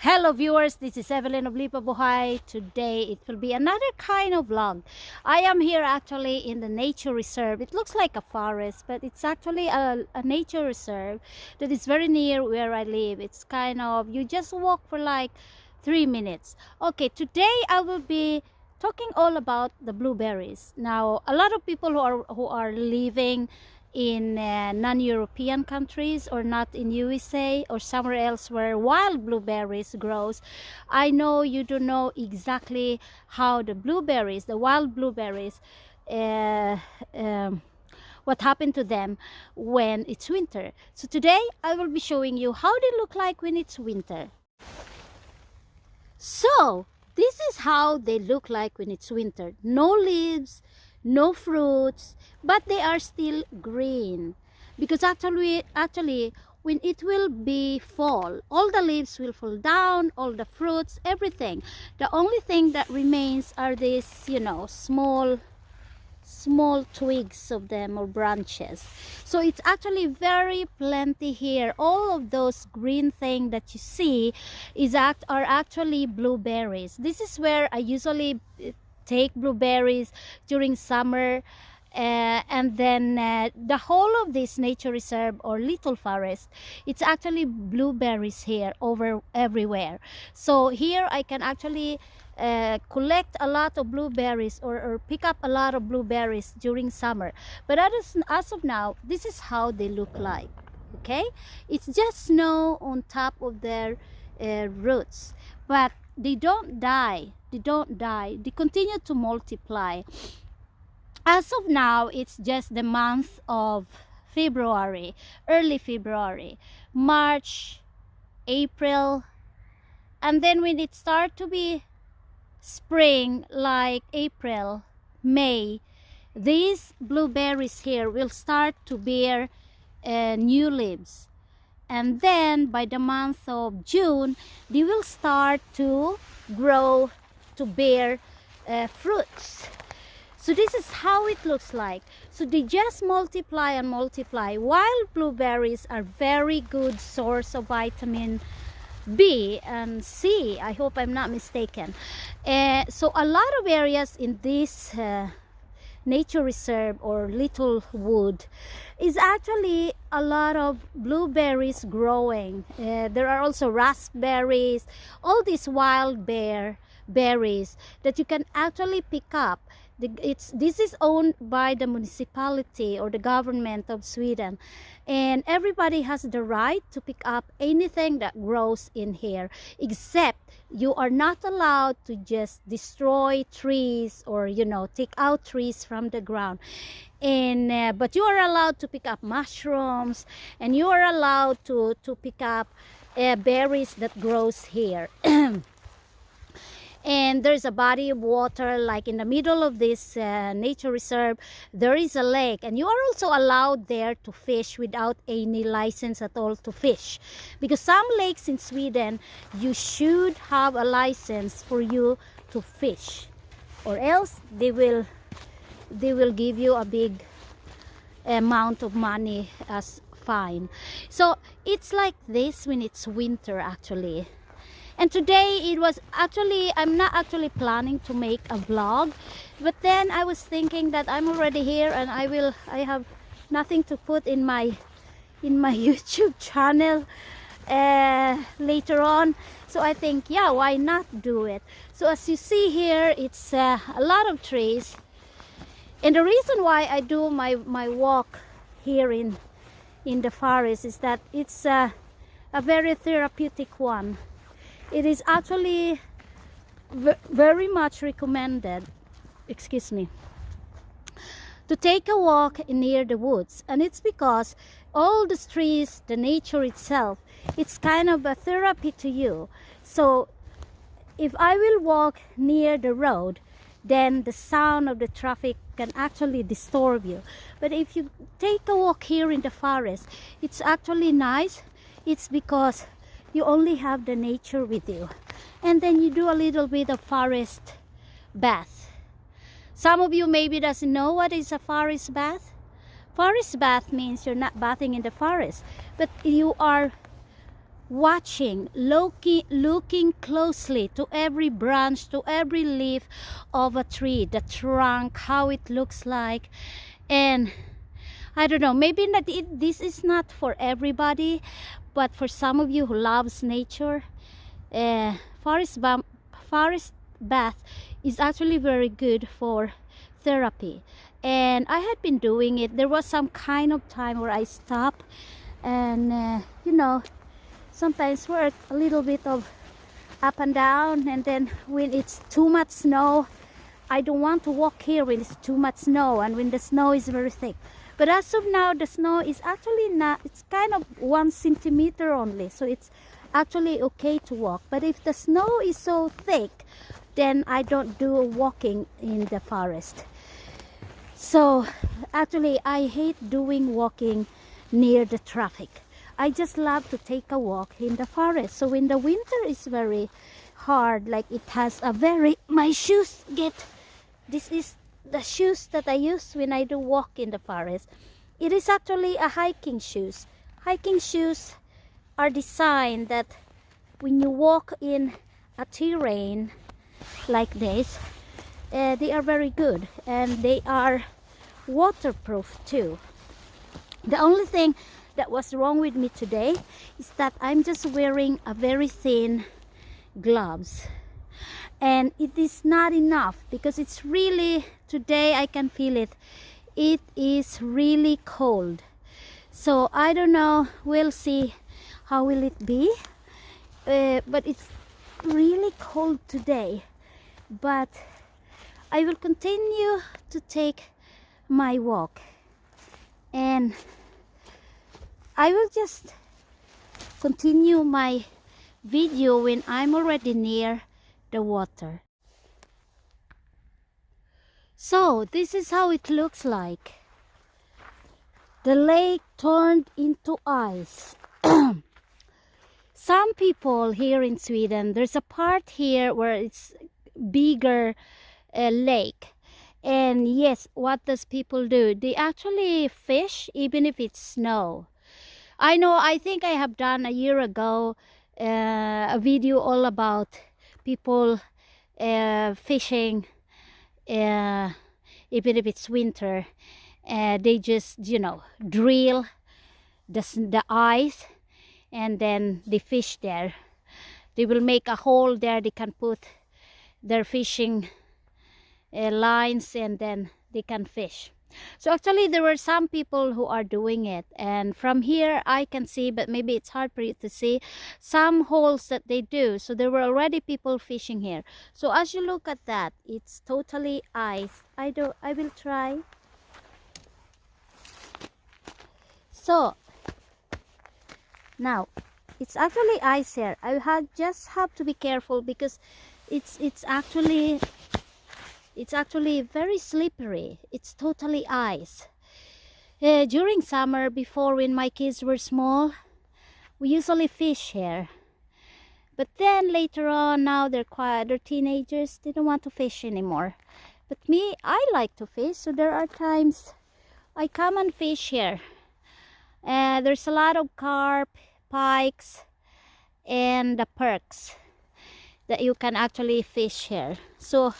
Hello viewers, this is Evelyn of Lipa Buhay. Today it will be another kind of vlog. I am here actually in the nature reserve. It looks like a forest, but it's actually a nature reserve that is very near where I live. It's kind of, you just walk for like 3 minutes. Okay, today I will be talking all about the blueberries. Now, a lot of people who are living in non-European countries or not in USA or somewhere else where wild blueberries grows, I know you don't know exactly how the blueberries, the wild blueberries, what happened to them when it's winter. So today I will be showing you how they look like when it's winter. So this is how they look like when it's winter. No leaves, no fruits, but they are still green, because actually when it will be fall, all the leaves will fall down, all the fruits, everything. The only thing that remains are these, you know, small twigs of them or branches. So it's actually very plenty here. All of those green things that you see are actually blueberries. This is where I usually take blueberries during summer, and then the whole of this nature reserve or little forest, it's actually blueberries here over everywhere. So here I can actually collect a lot of blueberries or pick up a lot of blueberries during summer. But as of now, this is how they look like. Okay, it's just snow on top of their roots, but they don't die. They continue to multiply. As of now, it's just the month of February, early February, March, April, and then when it starts to be spring, like April, May, these blueberries here will start to bear new leaves. And then by the month of June, they will start to grow, to bear fruits. So this is how it looks like. So they just multiply and multiply. Wild blueberries are very good source of vitamin B and C. I hope I'm not mistaken. So a lot of areas in this nature reserve or little wood is actually a lot of blueberries growing. There are also raspberries, all these wild berries that you can actually pick up. This is owned by the municipality or the government of Sweden, and everybody has the right to pick up anything that grows in here, except you are not allowed to just destroy trees or, you know, take out trees from the ground. And but you are allowed to pick up mushrooms, and you are allowed to pick up berries that grows here. And there's a body of water, like in the middle of this nature reserve, there is a lake, and you are also allowed there to fish without any license at all to fish, because some lakes in Sweden you should have a license for you to fish, or else they will give you a big amount of money as fine. So it's like this when it's winter actually. And today it was actually, I'm not actually planning to make a vlog, but then I was thinking that I'm already here and I have nothing to put in my YouTube channel later on. So I think, yeah, why not do it? So as you see here, it's a lot of trees. And the reason why I do my walk here in the forest is that it's a very therapeutic one. It is actually very much recommended, excuse me, to take a walk near the woods. And it's because all the trees, the nature itself, it's kind of a therapy to you. So if I will walk near the road, then the sound of the traffic can actually disturb you. But if you take a walk here in the forest, it's actually nice. It's because you only have the nature with you, and then you do a little bit of forest bath. Some of you maybe doesn't know what is a forest bath. Forest bath means you're not bathing in the forest, but you are watching, looking closely to every branch, to every leaf of a tree, the trunk, how it looks like. And I don't know, maybe this is not for everybody, but for some of you who loves nature, forest bath is actually very good for therapy. And I had been doing it. There was some kind of time where I stopped, and you know, sometimes work a little bit of up and down, and then when it's too much snow, I don't want to walk here when it's too much snow and when the snow is very thick. But as of now, the snow is actually not, it's kind of 1 centimeter only, so it's actually okay to walk. But if the snow is so thick, then I don't do walking in the forest. So actually I hate doing walking near the traffic. I just love to take a walk in the forest. So when the winter is very hard, like it has a very, my shoes get, this is the shoes that I use when I do walk in the forest. It is actually a hiking shoes. Hiking shoes are designed that when you walk in a terrain like this, they are very good, and they are waterproof too. The only thing that was wrong with me today is that I'm just wearing a very thin gloves, and it is not enough because it's really, today I can feel it, it is really cold. So I don't know, we'll see how will it be, but it's really cold today. But I will continue to take my walk, and I will just continue my video when I'm already near the water. So this is how it looks like. The lake turned into ice. Some people here in Sweden, there's a part here where it's bigger lake, and yes, what does people do? They actually fish even if it's snow. I know, I think I have done a year ago a video all about people fishing even if it's winter. They just, you know, drill the ice and then they fish there. They will make a hole there, they can put their fishing lines, and then they can fish. So actually there were some people who are doing it, and from here I can see, but maybe it's hard for you to see, some holes that they do. So there were already people fishing here. So as you look at that, it's totally ice. I will try. So now it's actually ice here. I just have to be careful because it's actually very slippery. It's totally ice. During summer, before when my kids were small, we usually fish here. But then later on, now they're teenagers, they don't want to fish anymore. But me, I like to fish, so there are times I come and fish here. There's a lot of carp, pikes, and the perks that you can actually fish here. So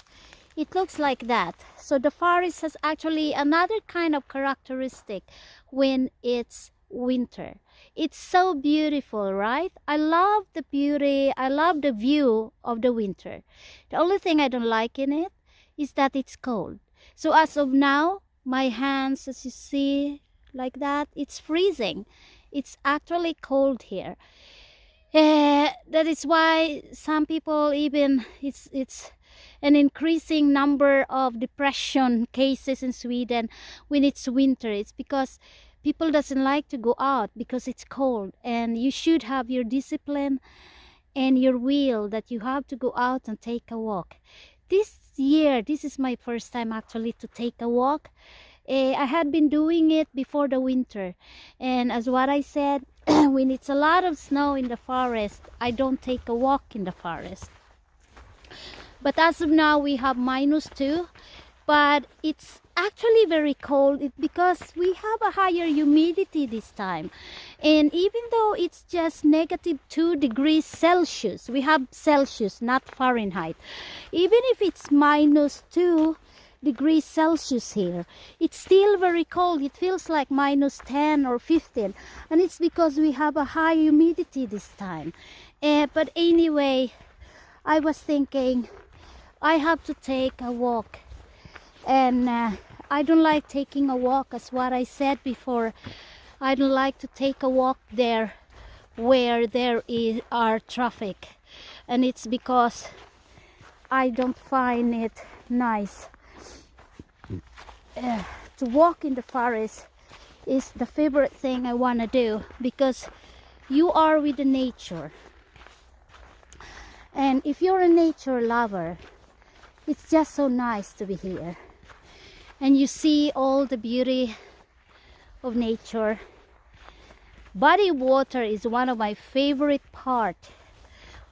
it looks like that. So the forest has actually another kind of characteristic when it's winter. It's so beautiful, right? I love the beauty, I love the view of the winter. The only thing I don't like in it is that it's cold. So as of now, my hands, as you see like that, it's freezing. It's actually cold here. That is why some people, even it's an increasing number of depression cases in Sweden when it's winter. It's because people doesn't like to go out because it's cold, and you should have your discipline and your will that you have to go out and take a walk. This year, this is my first time actually to take a walk. I had been doing it before the winter, and as what I said, when it's a lot of snow in the forest, I don't take a walk in the forest. But as of now, we have -2, but it's actually very cold because we have a higher humidity this time. And even though it's just -2 degrees Celsius, we have Celsius, not Fahrenheit. Even if it's -2 degrees Celsius here, it's still very cold. It feels like -10 or 15, and it's because we have a high humidity this time. But anyway, I was thinking I have to take a walk, and I don't like taking a walk, as what I said before. I don't like to take a walk there where there are traffic, and it's because I don't find it nice. To walk in the forest is the favorite thing I want to do, because you are with the nature. And if you're a nature lover, it's just so nice to be here. And you see all the beauty of nature. Body of water is one of my favorite parts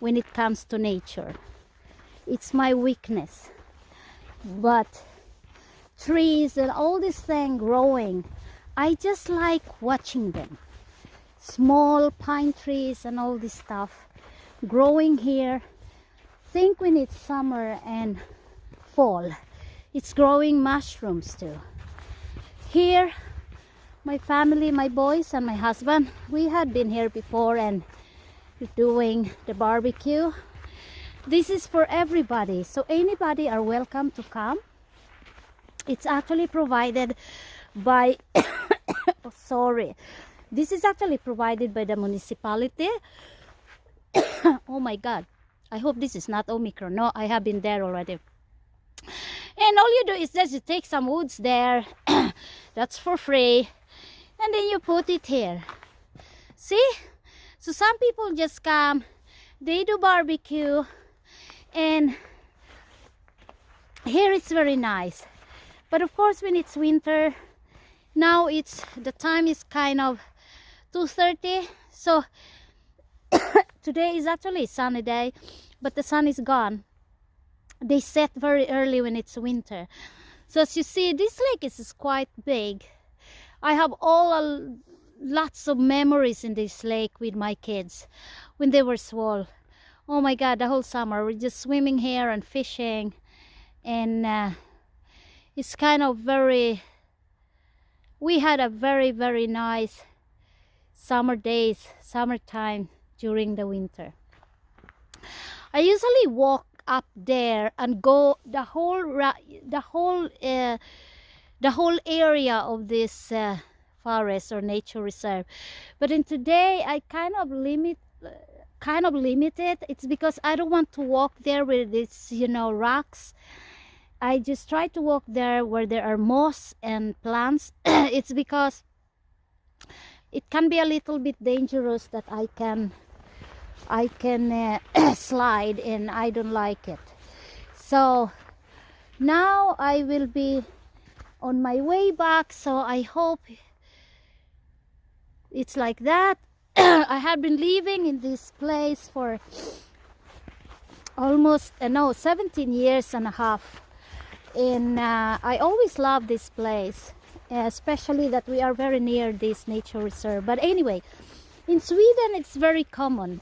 when it comes to nature. It's my weakness. But trees and all this thing growing, I just like watching them. Small pine trees and all this stuff growing here. Think when it's summer and fall, it's growing mushrooms too. Here, my family, my boys and my husband, we had been here before and doing the barbecue. This is for everybody, so anybody are welcome to come. It's actually provided by oh, sorry, this is actually provided by the municipality. Oh my god, I hope this is not Omicron. No, I have been there already. And all you do is just you take some woods there. That's for free, and then you put it here. See, so some people just come, they do barbecue, and here it's very nice. But of course, when it's winter, now the time is kind of 2:30. So today is actually a sunny day, but the sun is gone. They set very early when it's winter. So as you see, this lake is quite big. I have lots of memories in this lake with my kids when they were small. Oh my god, the whole summer we're just swimming here and fishing, and it's kind of we had a very nice summertime during the winter. I usually walk up there and go the whole area of this forest or nature reserve. But in today I kind of limit it. It's because I don't want to walk there where it's, rocks. I just try to walk there where there are moss and plants. It's because it can be a little bit dangerous that I can slide, and I don't like it. So now I will be on my way back, so I hope it's like that. I have been living in this place for almost 17 years and a half, and I always love this place, especially that we are very near this nature reserve. But anyway, in Sweden it's very common.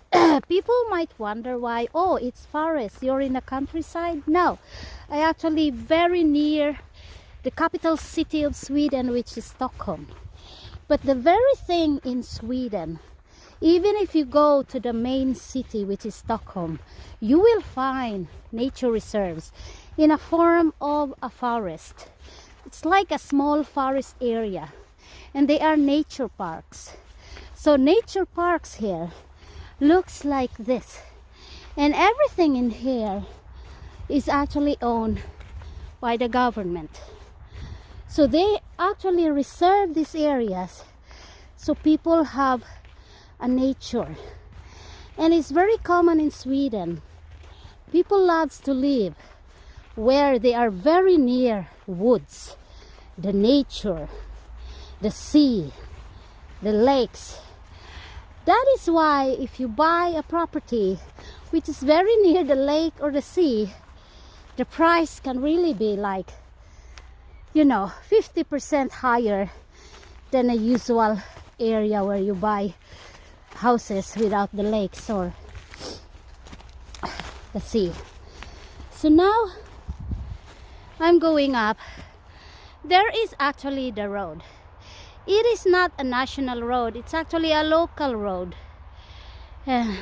People might wonder why, oh, it's forest, you're in the countryside. No, I actually very near the capital city of Sweden, which is Stockholm. But the very thing in Sweden, even if you go to the main city, which is Stockholm, you will find nature reserves in a form of a forest. It's like a small forest area, and they are nature parks. So nature parks here looks like this, and everything in here is actually owned by the government. So they actually reserve these areas so people have a nature. And it's very common in Sweden. People loves to live where they are very near woods, the nature, the sea, the lakes. That is why if you buy a property which is very near the lake or the sea, the price can really be like you know, 50% higher than a usual area where you buy houses without the lakes or the sea. So now I'm going up. There is actually the road. It is not a national road, it's actually a local road. I'm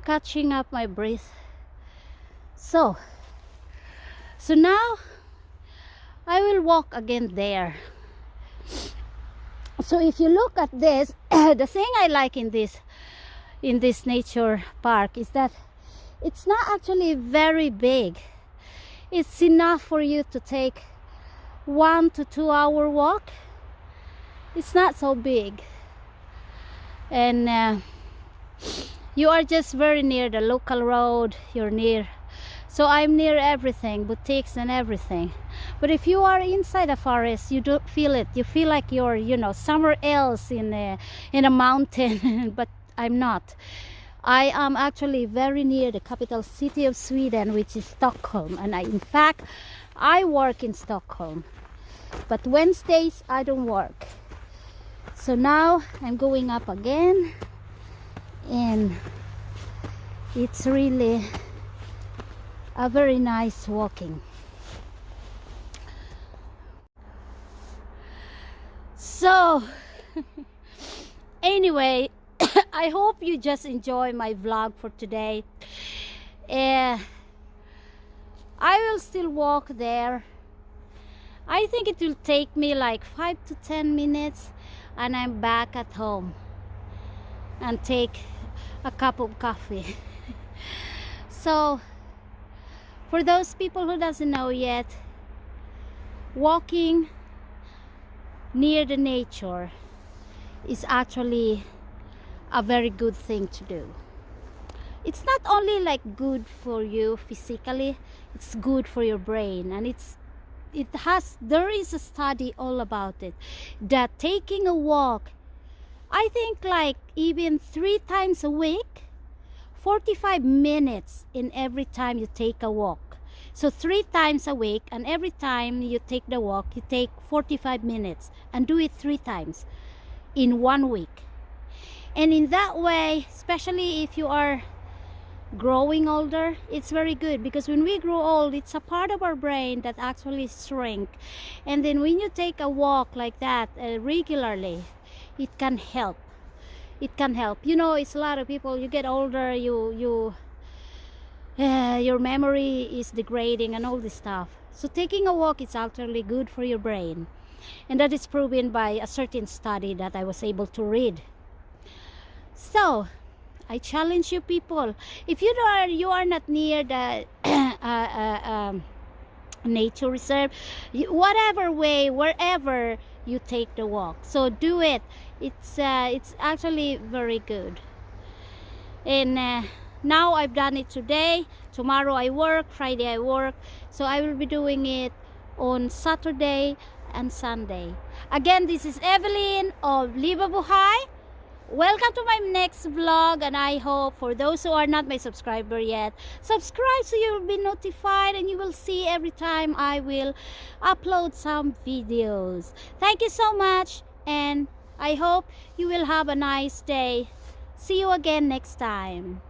catching up my breath. So now I will walk again there. So if you look at this, the thing I like in this nature park is that it's not actually very big. It's enough for you to take 1 to 2 hour walk. It's not so big, and you are just very near the local road. You're near, so I'm near everything, boutiques and everything. But if you are inside a forest, you don't feel it. You feel like you're, you know, somewhere else in a mountain. But I'm not. I am actually very near the capital city of Sweden, which is Stockholm. And in fact, I work in Stockholm. But Wednesdays, I don't work. So now I'm going up again. And it's really a very nice walking. So anyway, I hope you just enjoy my vlog for today. I will still walk there. I think it will take me like 5 to 10 minutes and I'm back at home and take a cup of coffee. So for those people who doesn't know yet, walking near the nature is actually a very good thing to do. It's not only like good for you physically, it's good for your brain, and there is a study all about it, that taking a walk, I think like even 3 times a week, 45 minutes in every time you take a walk. So 3 times a week, and every time you take the walk, you take 45 minutes and do it 3 times in 1 week. And in that way, especially if you are growing older, it's very good, because when we grow old, it's a part of our brain that actually shrink. And then when you take a walk like that regularly, it can help. It can help. You know, it's a lot of people, you get older, your memory is degrading and all this stuff. So taking a walk is actually good for your brain, and that is proven by a certain study that I was able to read. So I challenge you people, if you are not near the nature reserve, whatever way, wherever you take the walk, so do it. It's actually very good. And now I've done it today. Tomorrow I work, Friday I work, so I will be doing it on Saturday and Sunday. Again, this is Evelyn of Libabuhay. Welcome to my next vlog, and I hope for those who are not my subscriber yet, subscribe so you will be notified and you will see every time I will upload some videos. Thank you so much, and I hope you will have a nice day. See you again next time.